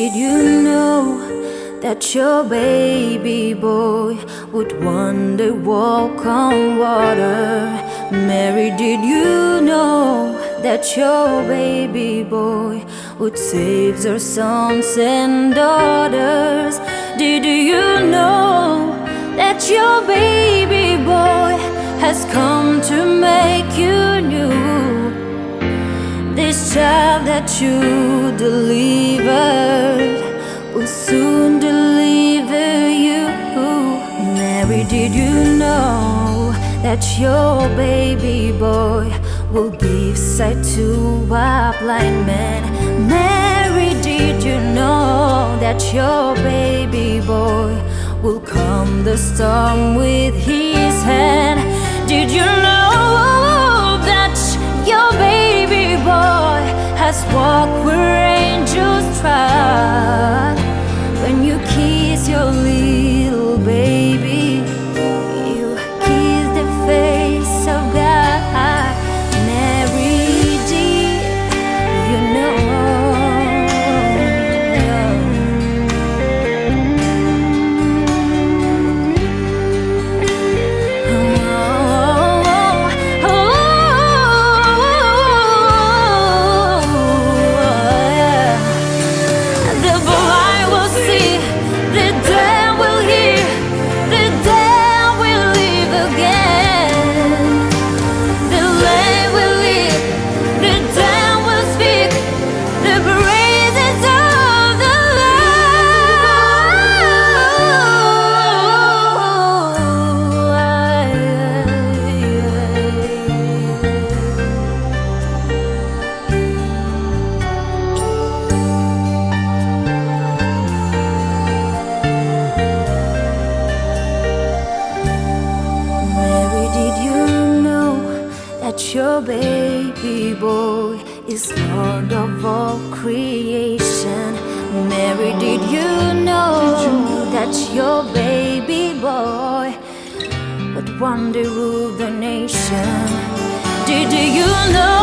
did you know that your baby boy would one day walk on water? Mary, did you know that your baby boy would save their sons and daughters? Did you know that your baby boy has come to make you new? This child that you delivered will soon deliver you. Mary, did you know that your baby boy will give sight to a blind man? Mary, did you know that your baby boy will calm the storm with his hand? Did you know that your baby boy has walked where angels trod? When you kiss your little baby, you kiss the face of God. Mary, did you know? Your baby boy is Lord of all creation. Mary, did you know that your baby boy would one day rule the nation? Did you know